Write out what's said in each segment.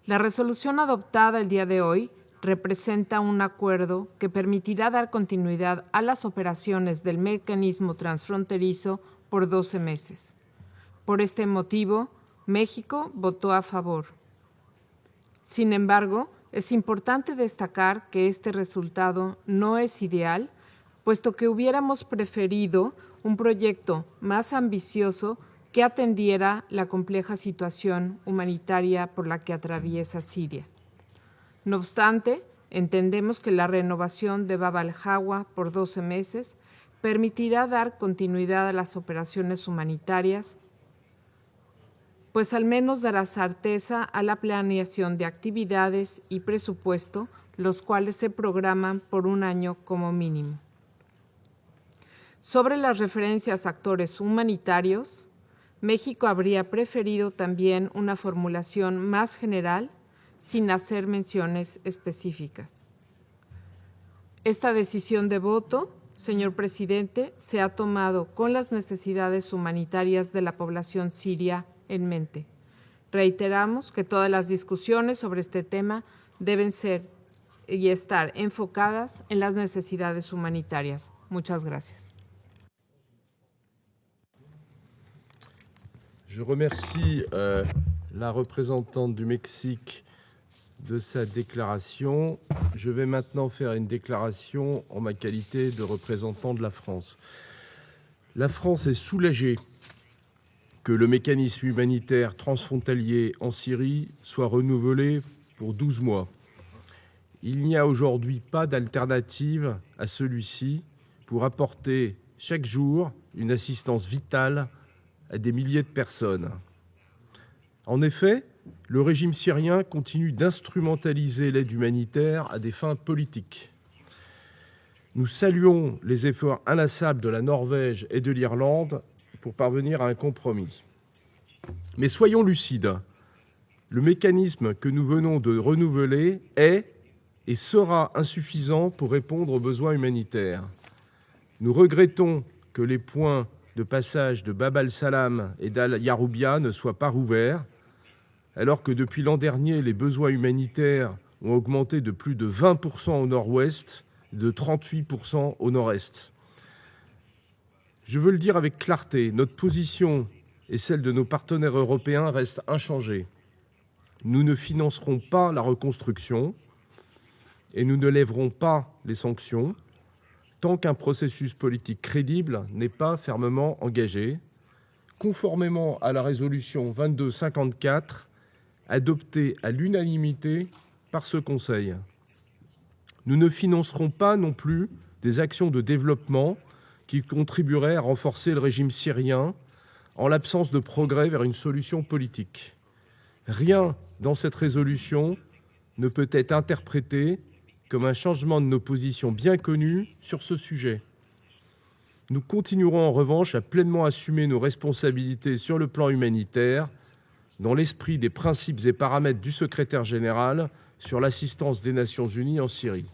La resolución adoptada el día de hoy representa un acuerdo que permitirá dar continuidad a las operaciones del mecanismo transfronterizo por 12 meses. Por este motivo, México votó a favor. Sin embargo, es importante destacar que este resultado no es ideal, puesto que hubiéramos preferido un proyecto más ambicioso que atendiera la compleja situación humanitaria por la que atraviesa Siria. No obstante, entendemos que la renovación de Bab al-Hawa por 12 meses permitirá dar continuidad a las operaciones humanitarias, pues al menos dará certeza a la planeación de actividades y presupuesto, los cuales se programan por un año como mínimo. Sobre las referencias a actores humanitarios, México habría preferido también una formulación más general, sin hacer menciones específicas. Esta decisión de voto, señor presidente, se ha tomado con las necesidades humanitarias de la población siria en mente. Reiteramos que todas las discusiones sobre este tema deben ser y estar enfocadas en las necesidades humanitarias. Muchas gracias. Je remercie la représentante du Mexique de sa déclaration. Je vais maintenant faire une déclaration en ma qualité de représentant de la France. La France est soulagée que le mécanisme humanitaire transfrontalier en Syrie soit renouvelé pour 12 mois. Il n'y a aujourd'hui pas d'alternative à celui-ci pour apporter chaque jour une assistance vitale à des milliers de personnes. En effet, le régime syrien continue d'instrumentaliser l'aide humanitaire à des fins politiques. Nous saluons les efforts inlassables de la Norvège et de l'Irlande pour parvenir à un compromis. Mais soyons lucides, le mécanisme que nous venons de renouveler est et sera insuffisant pour répondre aux besoins humanitaires. Nous regrettons que les points de passage de Bab al-Salam et d'Al-Yaroubia ne soient pas rouverts, alors que depuis l'an dernier, les besoins humanitaires ont augmenté de plus de 20% au nord-ouest et de 38% au nord-est. Je veux le dire avec clarté, notre position et celle de nos partenaires européens restent inchangées. Nous ne financerons pas la reconstruction et nous ne lèverons pas les sanctions tant qu'un processus politique crédible n'est pas fermement engagé, conformément à la résolution 2254 adoptée à l'unanimité par ce Conseil. Nous ne financerons pas non plus des actions de développement qui contribueraient à renforcer le régime syrien en l'absence de progrès vers une solution politique. Rien dans cette résolution ne peut être interprété comme un changement de nos positions bien connues sur ce sujet. Nous continuerons en revanche à pleinement assumer nos responsabilités sur le plan humanitaire, dans l'esprit des principes et paramètres du secrétaire général sur l'assistance des Nations Unies en Syrie.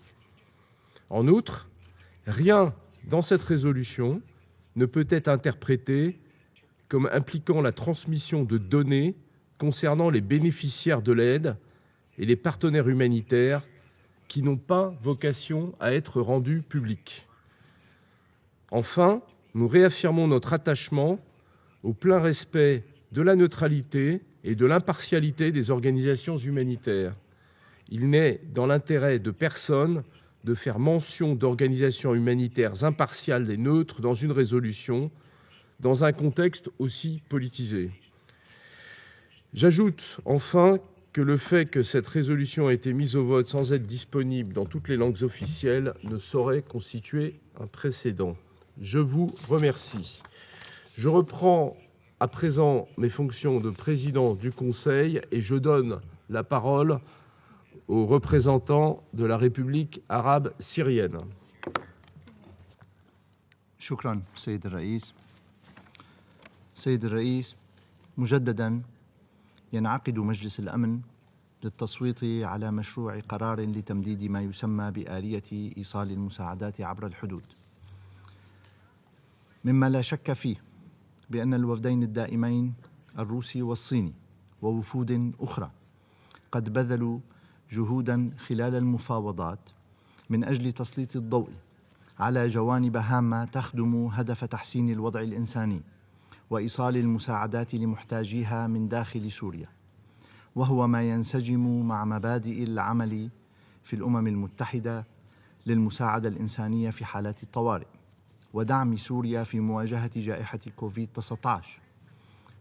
En outre, rien dans cette résolution ne peut être interprété comme impliquant la transmission de données concernant les bénéficiaires de l'aide et les partenaires humanitaires qui n'ont pas vocation à être rendus publics. Enfin, nous réaffirmons notre attachement au plein respect de la neutralité et de l'impartialité des organisations humanitaires. Il n'est dans l'intérêt de personne de faire mention d'organisations humanitaires impartiales et neutres dans une résolution, dans un contexte aussi politisé. J'ajoute enfin que le fait que cette résolution ait été mise au vote sans être disponible dans toutes les langues officielles ne saurait constituer un précédent. Je vous remercie. Je reprends à présent mes fonctions de président du Conseil et je donne la parole aux représentants de la République arabe syrienne. شكرا سيد الرئيس. سيد الرئيس، مجددا ينعقد مجلس الأمن للتصويت على مشروع قرار لتمديد ما يسمى بآلية إيصال المساعدات عبر الحدود، مما لا شك فيه بأن الوفدين الدائمين الروسي والصيني ووفود أخرى قد بذلوا جهودا خلال المفاوضات من أجل تسليط الضوء على جوانب هامة تخدم هدف تحسين الوضع الإنساني وإيصال المساعدات لمحتاجيها من داخل سوريا، وهو ما ينسجم مع مبادئ العمل في الأمم المتحدة للمساعدة الإنسانية في حالات الطوارئ، ودعم سوريا في مواجهة جائحة كوفيد-19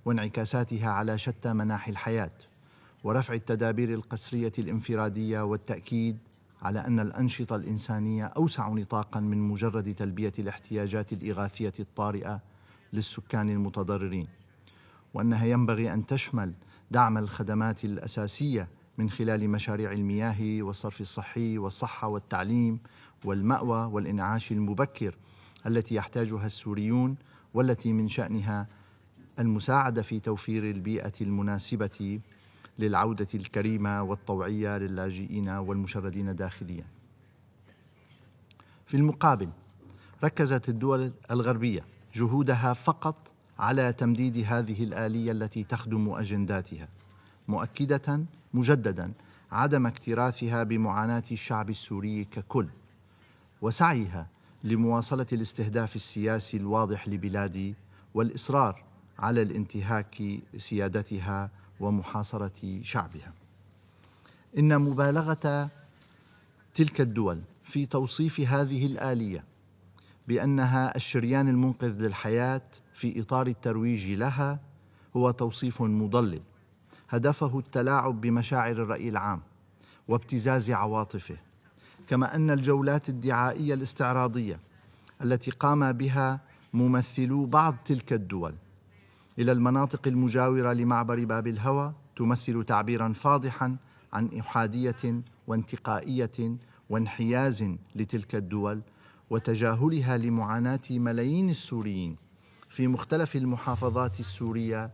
وانعكاساتها على شتى مناحي الحياة، ورفع التدابير القسرية الانفرادية، والتأكيد على أن الأنشطة الإنسانية أوسع نطاقا من مجرد تلبية الاحتياجات الإغاثية الطارئة للسكان المتضررين، وأنها ينبغي أن تشمل دعم الخدمات الأساسية من خلال مشاريع المياه والصرف الصحي والصحة والتعليم والمأوى والإنعاش المبكر التي يحتاجها السوريون، والتي من شأنها المساعدة في توفير البيئة المناسبة للعودة الكريمة والطوعية للاجئين والمشردين داخليا. في المقابل، ركزت الدول الغربية جهودها فقط على تمديد هذه الآلية التي تخدم أجنداتها، مؤكدة مجددا عدم اكتراثها بمعاناة الشعب السوري ككل، وسعيها لمواصلة الاستهداف السياسي الواضح لبلادي والإصرار على الانتهاك سيادتها ومحاصرة شعبها. إن مبالغة تلك الدول في توصيف هذه الآلية بأنها الشريان المنقذ للحياة في إطار الترويج لها هو توصيف مضلل هدفه التلاعب بمشاعر الرأي العام وابتزاز عواطفه، كما أن الجولات الدعائية الاستعراضية التي قام بها ممثلو بعض تلك الدول إلى المناطق المجاورة لمعبر باب الهوى تمثل تعبيراً فاضحاً عن إحادية وانتقائية وانحياز لتلك الدول وتجاهلها لمعاناة ملايين السوريين في مختلف المحافظات السورية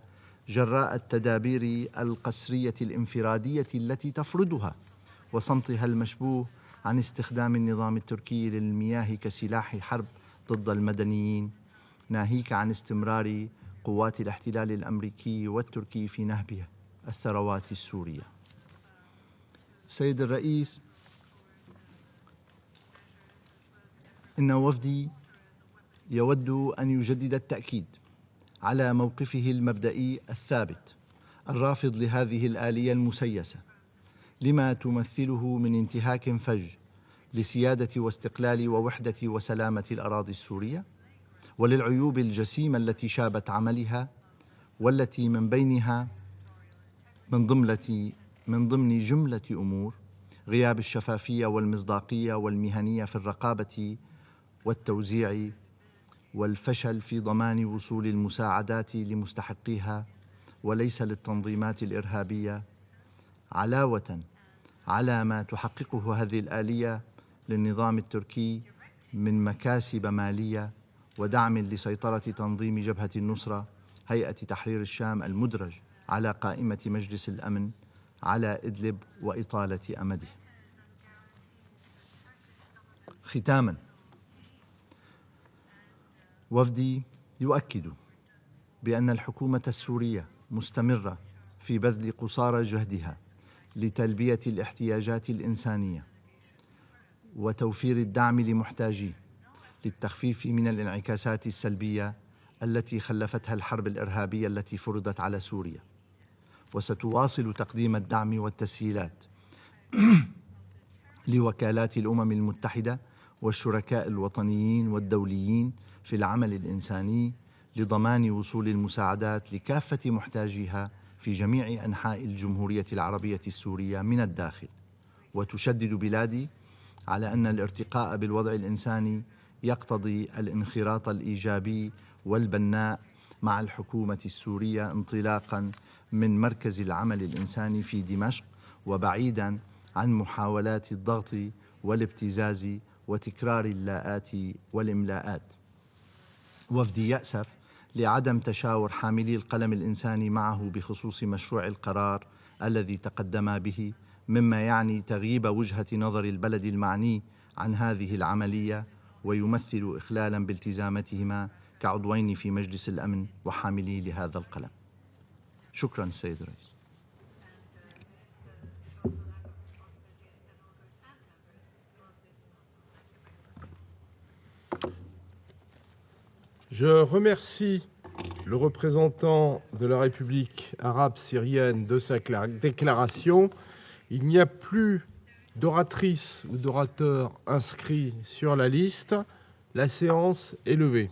جراء التدابير القسرية الانفرادية التي تفرضها، وصمتها المشبوه عن استخدام النظام التركي للمياه كسلاح حرب ضد المدنيين، ناهيك عن استمرار قوات الاحتلال الأمريكي والتركي في نهب الثروات السورية. سيد الرئيس، إن وفدي يود أن يجدد التأكيد على موقفه المبدئي الثابت الرافض لهذه الآلية المسيسة لما تمثله من انتهاك فج لسيادة واستقلال ووحدة وسلامة الأراضي السورية، وللعيوب الجسيمة التي شابت عملها، والتي من بينها من ضمن جملة أمور غياب الشفافية والمصداقية والمهنية في الرقابة والتوزيع، والفشل في ضمان وصول المساعدات لمستحقيها وليس للتنظيمات الإرهابية، علاوة على ما تحققه هذه الآلية للنظام التركي من مكاسب مالية ودعم لسيطرة تنظيم جبهة النصرة هيئة تحرير الشام المدرج على قائمة مجلس الأمن على إدلب وإطالة أمده. ختاماً، وفدي يؤكد بأن الحكومة السورية مستمرة في بذل قصارى جهدها لتلبية الاحتياجات الإنسانية وتوفير الدعم لمحتاجيه للتخفيف من الانعكاسات السلبية التي خلفتها الحرب الإرهابية التي فرضت على سوريا، وستواصل تقديم الدعم والتسهيلات لوكالات الأمم المتحدة والشركاء الوطنيين والدوليين في العمل الإنساني لضمان وصول المساعدات لكافة محتاجيها في جميع أنحاء الجمهورية العربية السورية من الداخل. وتشدد بلادي على أن الارتقاء بالوضع الإنساني يقتضي الانخراط الإيجابي والبناء مع الحكومة السورية انطلاقاً من مركز العمل الإنساني في دمشق، وبعيداً عن محاولات الضغط والابتزاز وتكرار اللاءات والإملاءات. وفدي يأسف لعدم تشاور حاملي القلم الإنساني معه بخصوص مشروع القرار الذي تقدم به، مما يعني تغييب وجهة نظر البلد المعني عن هذه العملية ويمثل إخلالاً بالتزاماتهما كعضوين في مجلس الأمن وحاملي لهذا القلم. شكراً سيد الرئيس. Je remercie le représentant de la République arabe syrienne de sa déclaration. Il n'y a plus d'oratrices ou d'orateurs inscrits sur la liste. La séance est levée.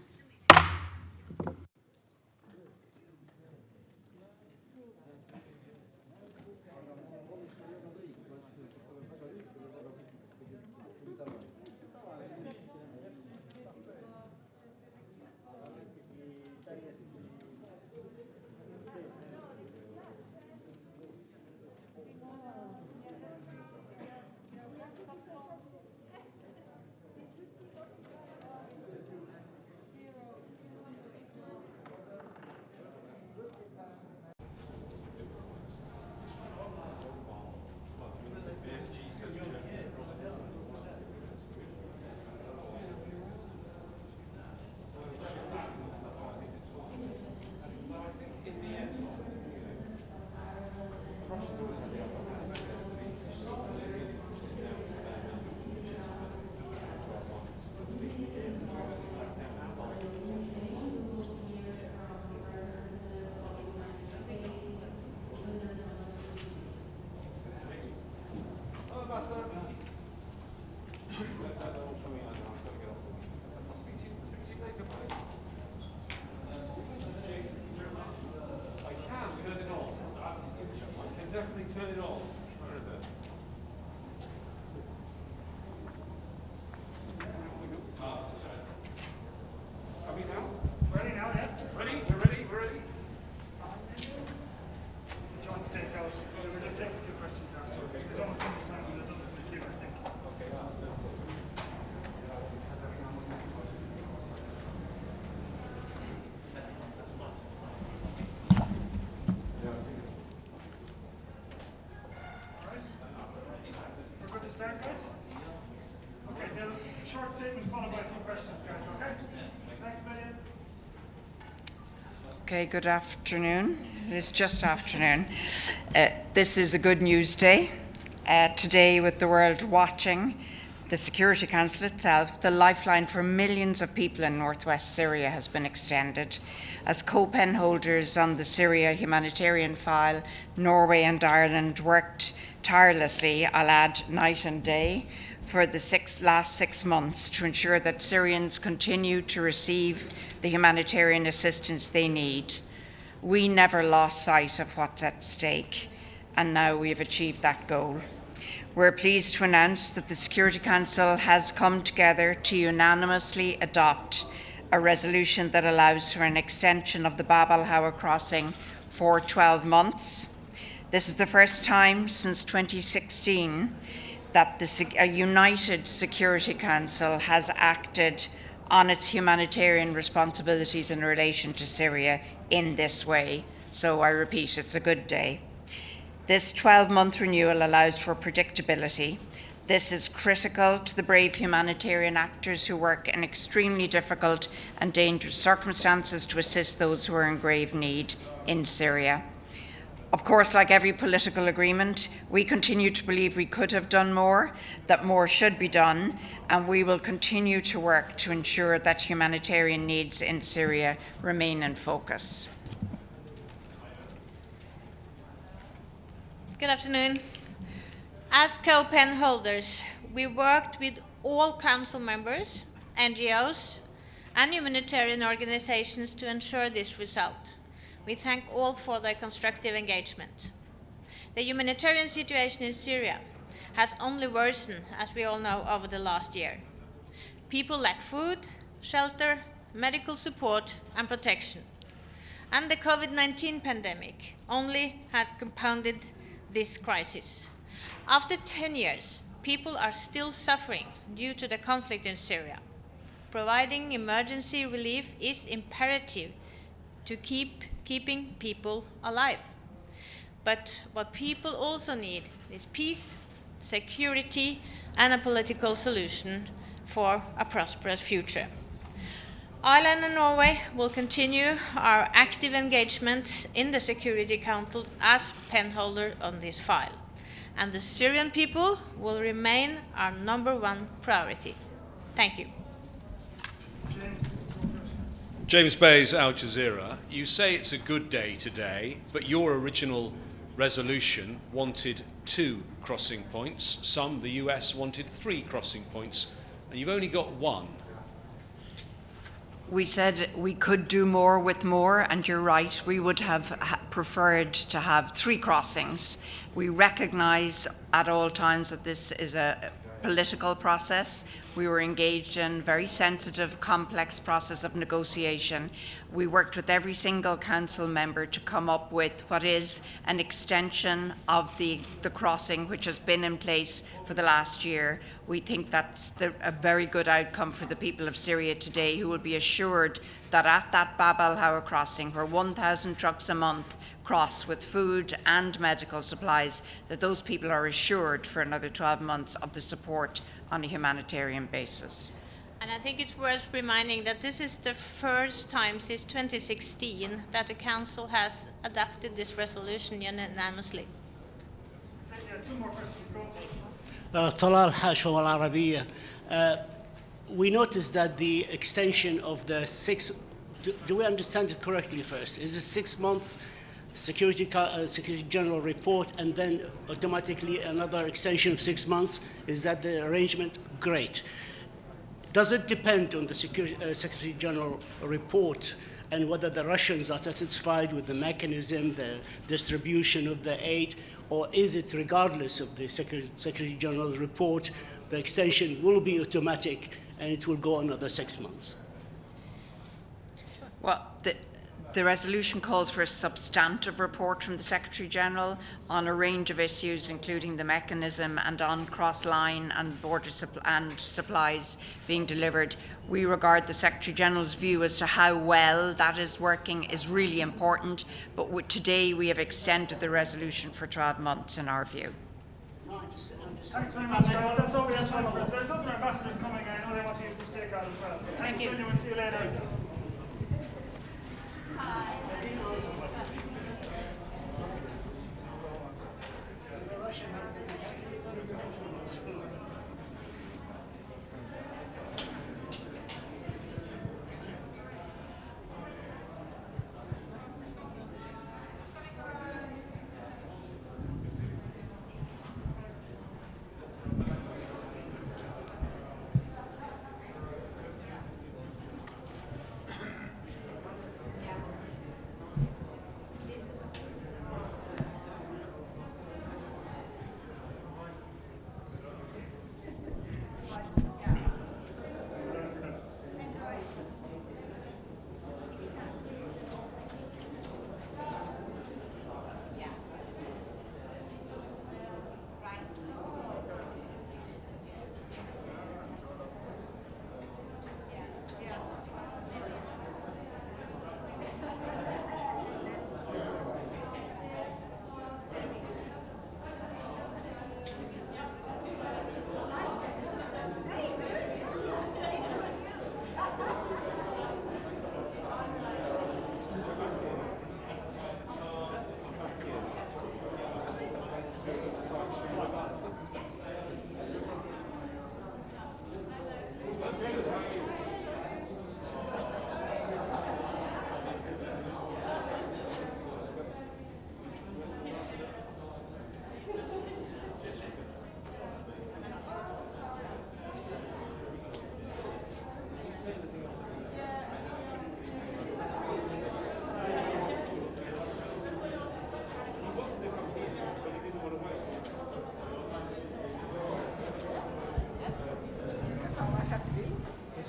Okay, good afternoon. It is just afternoon. This is a good news day. Today, with the world watching, the Security Council itself, the lifeline for millions of people in northwest Syria has been extended. As co-pen holders on the Syria humanitarian file, Norway and Ireland worked tirelessly, I'll add night and day, for the last 6 months to ensure that Syrians continue to receive the humanitarian assistance they need. We never lost sight of what's at stake, and now we have achieved that goal. We're pleased to announce that the Security Council has come together to unanimously adopt a resolution that allows for an extension of the Bab al-Hawa crossing for 12 months. This is the first time since 2016 that a united Security Council has acted on its humanitarian responsibilities in relation to Syria in this way. So I repeat, it's a good day. This 12-month renewal allows for predictability. This is critical to the brave humanitarian actors who work in extremely difficult and dangerous circumstances to assist those who are in grave need in Syria. Of course, like every political agreement, we continue to believe we could have done more, that more should be done, and we will continue to work to ensure that humanitarian needs in Syria remain in focus. Good afternoon. As co-pen holders, we worked with all council members, NGOs, and humanitarian organizations to ensure this result. We thank all for their constructive engagement. The humanitarian situation in Syria has only worsened, as we all know, over the last year. People lack food, shelter, medical support, and protection. And the COVID-19 pandemic only has compounded this crisis. After 10 years, people are still suffering due to the conflict in Syria. Providing emergency relief is imperative to keeping people alive. But what people also need is peace, security, and a political solution for a prosperous future. Ireland and Norway will continue our active engagement in the Security Council as penholder on this file, and the Syrian people will remain our #1 priority. Thank you. James Bayes, Al Jazeera. You say it's a good day today, but your original resolution wanted 2 crossing points. Some, the US, wanted 3 crossing points, and you've only got 1. We said we could do more with more, and you're right, we would have preferred to have 3 crossings. We recognise at all times that this is a political process. We were engaged in a very sensitive, complex process of negotiation. We worked with every single council member to come up with what is an extension of the crossing, which has been in place for the last year. We think that's a very good outcome for the people of Syria today, who will be assured that at that Bab al-Hawa crossing, where 1,000 trucks a month cross with food and medical supplies, that those people are assured for another 12 months of the support on a humanitarian basis. And I think it's worth reminding that this is the first time since 2016 that the Council has adopted this resolution unanimously. 2 more questions. Talal Hashwa Al Arabiya. We noticed that the extension of the 6, do we understand it correctly first? Is it 6 months Security General report and then automatically another extension of 6 months? Is that the arrangement? Great. Does it depend on the Secretary General report and whether the Russians are satisfied with the mechanism, the distribution of the aid, or is it regardless of the Secretary General's report, the extension will be automatic and it will go another 6 months? Well, the resolution calls for a substantive report from the Secretary-General on a range of issues, including the mechanism and on cross-line and border supplies being delivered. We regard the Secretary-General's view as to how well that is working is really important, but today we have extended the resolution for 12 months in our view. Thanks very much, guys. That's all we have time for. There's other ambassadors coming. I know they want to use the stick out as well. So thanks, everyone. See you later.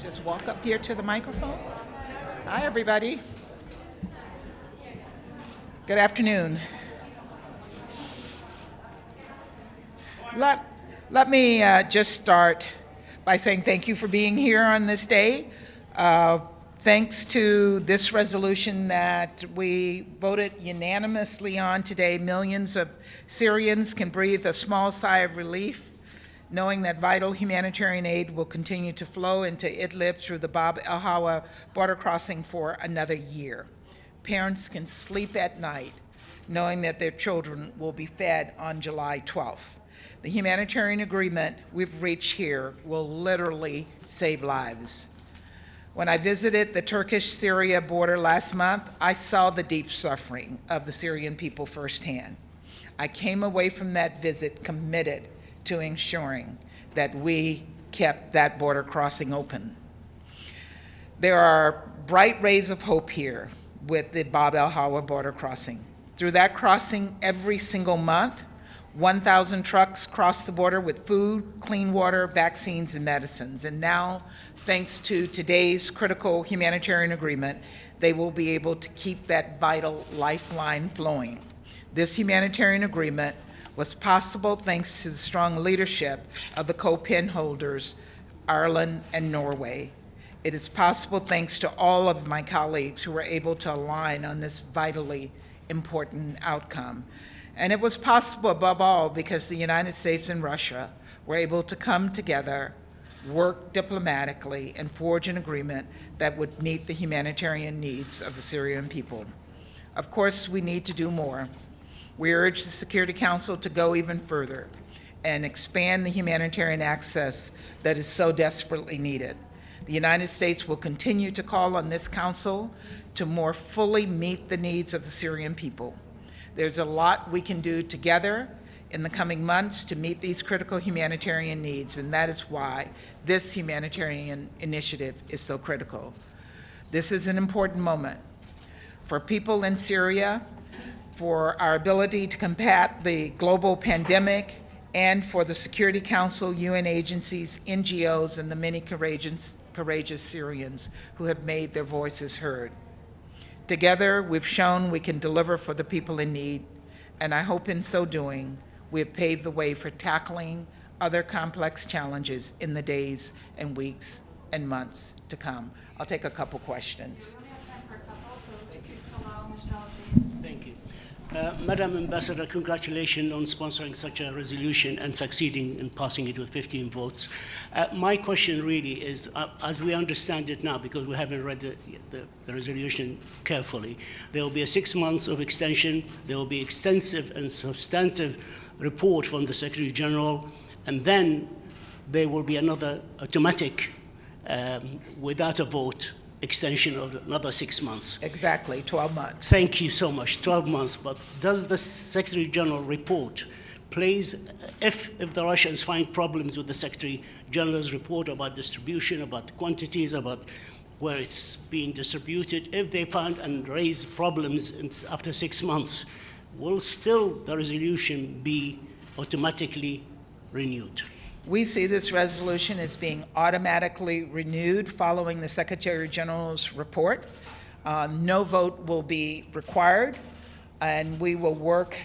Just walk up here to the microphone. Hi, everybody. Good afternoon. Let me just start by saying thank you for being here on this day. Thanks to this resolution that we voted unanimously on today, millions of Syrians can breathe a small sigh of relief knowing that vital humanitarian aid will continue to flow into Idlib through the Bab al-Hawa border crossing for another year. Parents can sleep at night knowing that their children will be fed on July 12th. The humanitarian agreement we've reached here will literally save lives. When I visited the Turkish-Syria border last month, I saw the deep suffering of the Syrian people firsthand. I came away from that visit committed to ensuring that we kept that border crossing open. There are bright rays of hope here with the Bab el-Hawa border crossing. Through that crossing, every single month, 1,000 trucks cross the border with food, clean water, vaccines, and medicines. And now, thanks to today's critical humanitarian agreement, they will be able to keep that vital lifeline flowing. This humanitarian agreement was possible thanks to the strong leadership of the co-pen holders, Ireland and Norway. It is possible thanks to all of my colleagues who were able to align on this vitally important outcome. And it was possible above all because the United States and Russia were able to come together, work diplomatically, and forge an agreement that would meet the humanitarian needs of the Syrian people. Of course, we need to do more. We urge the Security Council to go even further and expand the humanitarian access that is so desperately needed. The United States will continue to call on this council to more fully meet the needs of the Syrian people. There's a lot we can do together in the coming months to meet these critical humanitarian needs, and that is why this humanitarian initiative is so critical. This is an important moment for people in Syria, for our ability to combat the global pandemic, and for the Security Council, UN agencies, NGOs, and the many courageous Syrians who have made their voices heard. Together, we've shown we can deliver for the people in need, and I hope in so doing, we have paved the way for tackling other complex challenges in the days and weeks and months to come. I'll take a couple questions. Thank you. Madam Ambassador, congratulations on sponsoring such a resolution and succeeding in passing it with 15 votes. My question really is, as we understand it now, because we haven't read the resolution carefully, there will be a 6 months of extension, there will be extensive and substantive report from the Secretary General, and then there will be another automatic, without a vote, extension of another 6 months. Exactly, 12 months. Thank you so much, 12 months. But does the Secretary General report plays, if the Russians find problems with the Secretary General's report about distribution, about quantities, about where it's being distributed, if they find and raise problems after 6 months, will still the resolution be automatically renewed? We see this resolution as being automatically renewed following the Secretary General's report. No vote will be required, and we will work,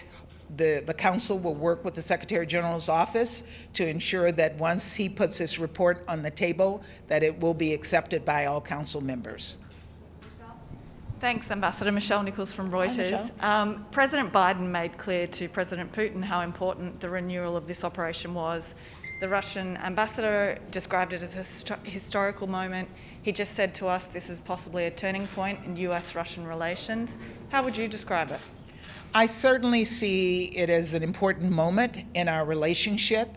the Council will work with the Secretary General's office to ensure that once he puts his report on the table, that it will be accepted by all Council members. Thanks, Ambassador. Michelle Nichols from Reuters. President Biden made clear to President Putin how important the renewal of this operation was. The Russian ambassador described it as a historical moment. He just said to us this is possibly a turning point in US-Russian relations. How would you describe it? I certainly see it as an important moment in our relationship,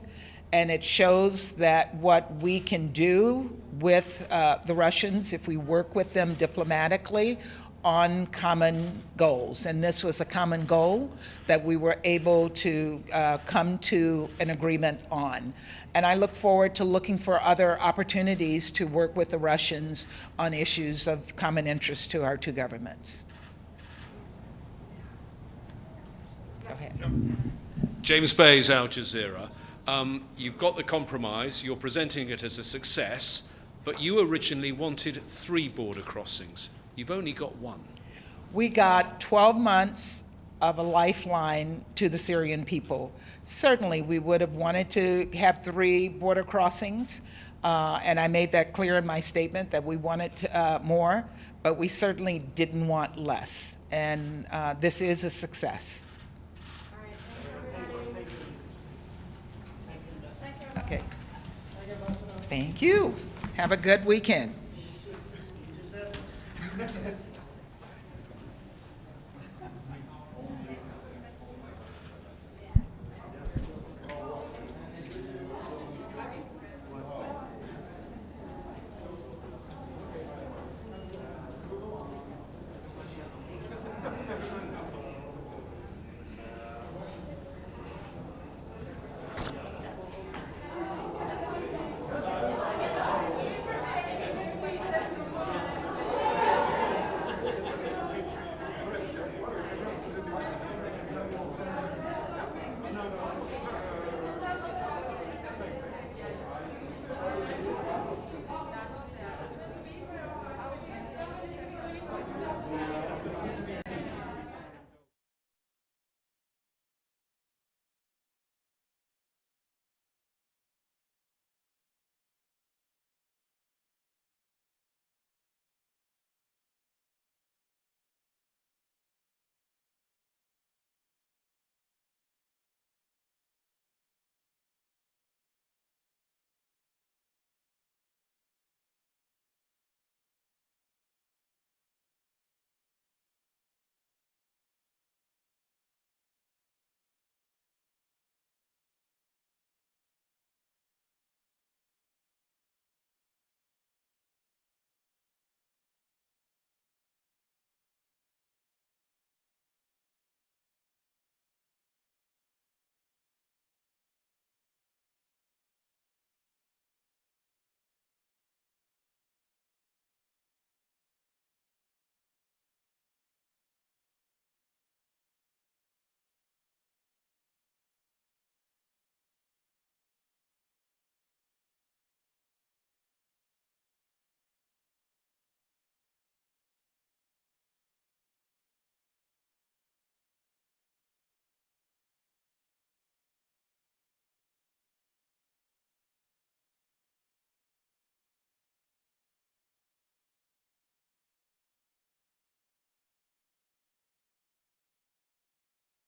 and it shows that what we can do with the Russians if we work with them diplomatically on common goals. And this was a common goal that we were able to come to an agreement on. And I look forward to looking for other opportunities to work with the Russians on issues of common interest to our two governments. Go ahead. James Bayes, Al Jazeera. You've got the compromise, you're presenting it as a success, but you originally wanted 3 border crossings. You've only got 1. We got 12 months of a lifeline to the Syrian people. Certainly, we would have wanted to have 3 border crossings, and I made that clear in my statement that we wanted more, but we certainly didn't want less, and this is a success. Okay. Thank you. Have a good weekend.